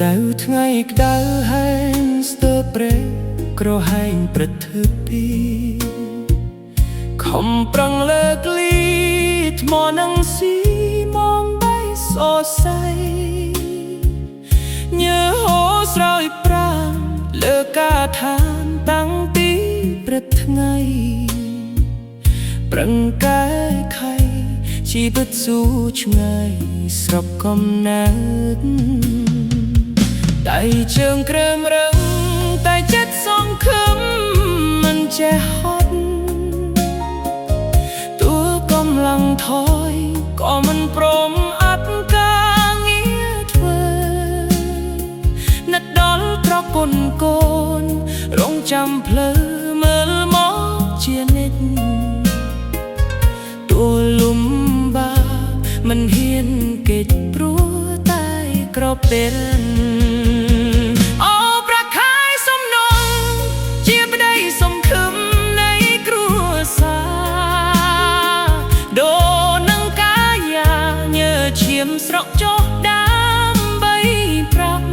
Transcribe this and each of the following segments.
ដៅថ្ងៃក្តៅហែងស្ទើរព្រែកក្រហែងប្រថឹកពីខំប្រឹងលើកលីថ្មនឹងស៊ីមកបីសរសៃញើហូរស្រោចប្រាំលើកាឋានតាំងពីព្រឹកថ្ងៃប្រឹងកែไขជីវិតស៊ូឆ្ងាយស្របកំណើតដៃជើងក្រើមរឹងតែចិត្តសង្ឃឹមមិនចេះហត់តួកម្លាំងថយក៏មិនព្រមអត់ការងារធ្វើនឹកដល់ប្រពន្ធកូនរងចាំភ្លើមើលមកជានិច្ចតួលំបាមិនហ៊ានគេចព្រោះតែក្រពេលអូប្រខែសំណងជាប្តីសំឃឹមនៃគ្រួសារដូរនឹងកាយាញើឈាមស្រកចុះដើម្បីប្រាប់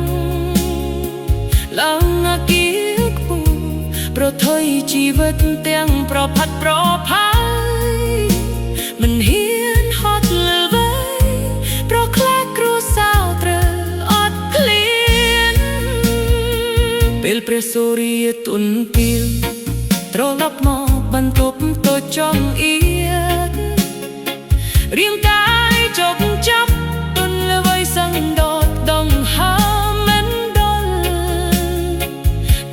ឡើងអាគារខ្ពស់ប្រថុយជីវិតទាំងប្រផាត់ប្រផាមិនហ៊ានហត់លើវែងប្រខ្លាចគ្រួសារត្រូវអត់ឃ្លានពេលព្រះសូរ្យទុនពីលត្រឡប់មកបន្ទប់តូចចំអៀតរាងកាយជប់ចាប់ទុនល្វីសឹងដតដងហើមិនដល់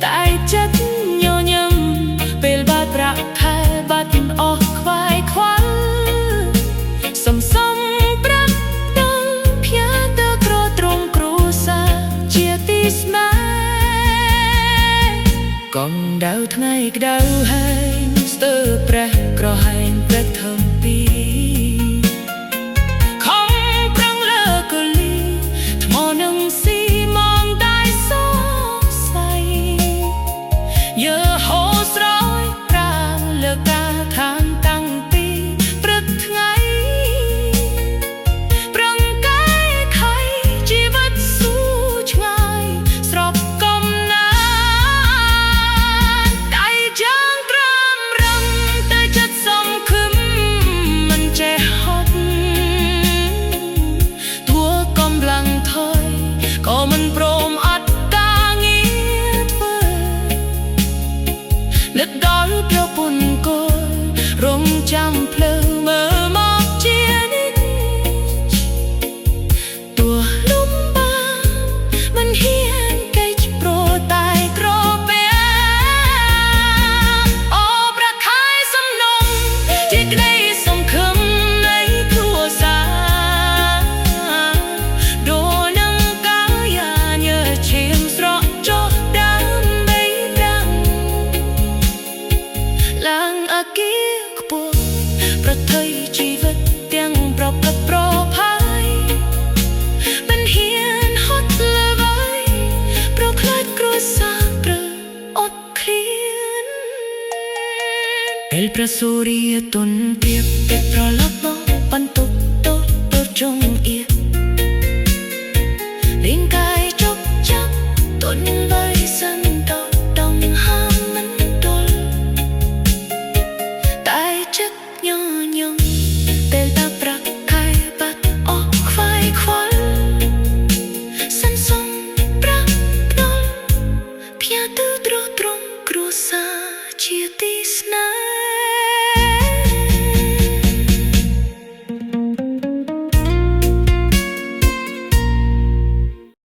តែចិត្តញញឹមពេលបាត់ប្រាក់ខែបាត់អស់ខ្វាយខ្វល់សំប្រាក់ដល់ភៀទៅក្រត្រង់គ្រួសារជាទីស្នេហ៍កងដៅថ្ងៃក្តៅហែងស្ទើរប្រេះក្រហែងប្រថឹមពីខំប្រឹងលើកលីថ្មនឹងស៊ីមកได้សងស័យយើហូរស្រោចប្រាំលើកាឋានតាំងពីព្រឹកថ្ងៃប្រឹងកែไขជីវិតស៊ូឆ្ងាយស្របកំណើតដៃជើងក្រើមរឹងតែចិត្តសង្ឃឹមមិនចេះហត់តួកម្លាំងថយក៏មិនព្រមអត់ការងារធ្វើនឹកដល់ប្រពន្ធកូនរងចាំភ្លើមើលមកជានិច្ចតួលំបាមិនហ៊ានគេចព្រោះតែក្រពេលអូប្រខែសំណងជាក្តីសង្ឃឹមនៃគ្រួសារដូរនឹងកាយាញើឈាមស្រកចុះដើម្បីប្រាំងឡើងអាគារខ្ពស់ប្រថុយជីវិតទាំងប្រផាត់ប្រផាយមិនហ៊ានហត់លើវែងប្រខ្លាចគ្រួសារត្រូវអត់ឃ្លានពេលព្រះសូរ្យទុនព្រៀបពេលត្រឡប់មកបន្ទប់តូចចុង